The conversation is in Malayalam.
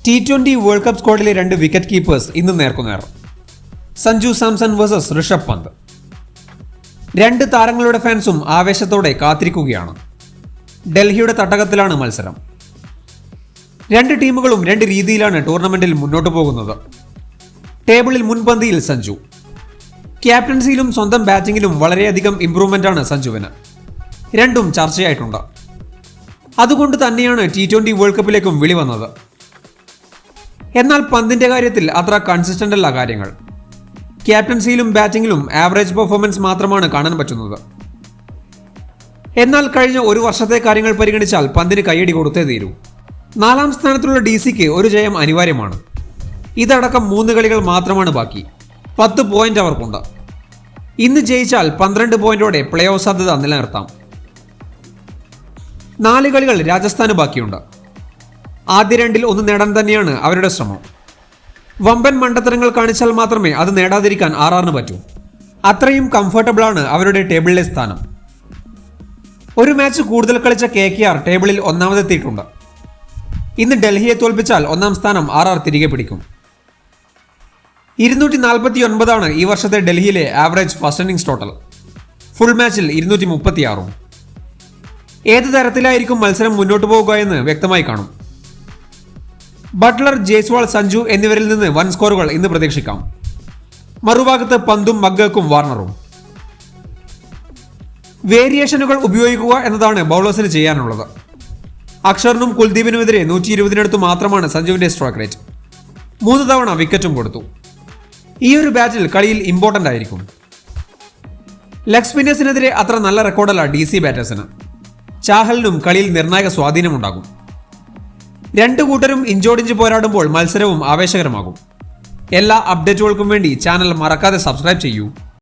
T20 വേൾഡ് കപ്പ് സ്ക്വാഡിലെ രണ്ട് വിക്കറ്റ് കീപ്പേഴ്സ് ഇന്ന് നേർക്കുനേർ. സഞ്ജു സാംസൺ വേഴ്സസ് ഋഷഭ് പന്ത്. രണ്ട് താരങ്ങളുടെ ഫാൻസും ആവേശത്തോടെ കാത്തിരിക്കുകയാണ്. ഡൽഹിയുടെ തട്ടകത്തിലാണ് മത്സരം. രണ്ട് ടീമുകളും രണ്ട് രീതിയിലാണ് ടൂർണമെന്റിൽ മുന്നോട്ടു പോകുന്നത്. ടേബിളിൽ മുൻപന്തിയിൽ സഞ്ജു. ക്യാപ്റ്റൻസിയിലും സ്വന്തം ബാറ്റിംഗിലും വളരെയധികം ഇംപ്രൂവ്മെന്റാണ് സഞ്ജുവിന്. രണ്ടും ചർച്ചയായിട്ടുണ്ട്. അതുകൊണ്ട് തന്നെയാണ് T20 വേൾഡ് കപ്പിലേക്കും വിളി വന്നത്. എന്നാൽ പന്തിന്റെ കാര്യത്തിൽ അത്ര കൺസിസ്റ്റന്റ് അല്ല കാര്യങ്ങൾ. ക്യാപ്റ്റൻസിയിലും ബാറ്റിംഗിലും ആവറേജ് പെർഫോമൻസ് മാത്രമാണ് കാണാൻ പറ്റുന്നത്. എന്നാൽ കഴിഞ്ഞ ഒരു വർഷത്തെ കാര്യങ്ങൾ പരിഗണിച്ചാൽ പന്തിന് കൈയടി കൊടുത്തേ തീരൂ. 4ാം സ്ഥാനത്തുള്ള DC-ക്ക് ഒരു ജയം അനിവാര്യമാണ്. ഇതടക്കം 3 കളികൾ മാത്രമാണ് ബാക്കി. 10 പോയിന്റ് അവർക്കുണ്ട്. ഇന്ന് ജയിച്ചാൽ 12 പോയിന്റോടെ പ്ലേ ഓഫ് സാധ്യത നിലനിർത്താം. 4 കളികൾ രാജസ്ഥാന് ബാക്കിയുണ്ട്. ആദ്യ 2-ൽ 1 നേടാൻ തന്നെയാണ് അവരുടെ ശ്രമം. വമ്പൻ മണ്ടത്തരങ്ങൾ കാണിച്ചാൽ മാത്രമേ അത് നേടാതിരിക്കാൻ RRന് പറ്റൂ. അത്രയും കംഫർട്ടബിൾ ആണ് അവരുടെ ടേബിളിലെ സ്ഥാനം. ഒരു മാച്ച് കൂടുതൽ കളിച്ച KKR ടേബിളിൽ ഒന്നാമതെത്തിയിട്ടുണ്ട്. ഇന്ന് ഡൽഹിയെ തോൽപ്പിച്ചാൽ 1ാം സ്ഥാനം RR തിരികെ പിടിക്കും. 249 ഈ വർഷത്തെ ഡൽഹിയിലെ average first innings total. Full മാച്ചിൽ 236. ഏത് തരത്തിലായിരിക്കും മത്സരം മുന്നോട്ട് പോകുക എന്ന് വ്യക്തമായി കാണും. ബട്ട്ലർ, ജയ്സ്വാൾ, സഞ്ജു എന്നിവരിൽ നിന്ന് വൻ സ്കോറുകൾ ഇന്ന് പ്രതീക്ഷിക്കാം. മറുഭാഗത്ത് പന്തും മഗ്ഗക്കും വാർണറും. വേരിയേഷനുകൾ ഉപയോഗിക്കുക എന്നതാണ് ബൗളേഴ്സിന് ചെയ്യാനുള്ളത്. അക്ഷറിനും കുൽദീപിനുമെതിരെ 120-നടുത്ത് മാത്രമാണ് സഞ്ജുവിന്റെ സ്ട്രൈക്ക് റേറ്റ്. 3 തവണ വിക്കറ്റും കൊടുത്തു. ഈ ഒരു ബാറ്റിൽ കളിയിൽ ഇമ്പോർട്ടന്റ് ആയിരിക്കും. ലെഗ് സ്പിന്നേഴ്സിനെതിരെ അത്ര നല്ല റെക്കോർഡല്ല DC ബാറ്റേഴ്സിന്. ചാഹലിനും കളിയിൽ നിർണായക സ്വാധീനമുണ്ടാകും. രണ്ടു കൂട്ടരും ഇഞ്ചോടിഞ്ച് പോരാടുമ്പോൾ മത്സരവും ആവേശകരമാകും. എല്ലാ അപ്ഡേറ്റുകൾക്കും വേണ്ടി ചാനൽ മറക്കാതെ സബ്സ്ക്രൈബ് ചെയ്യൂ.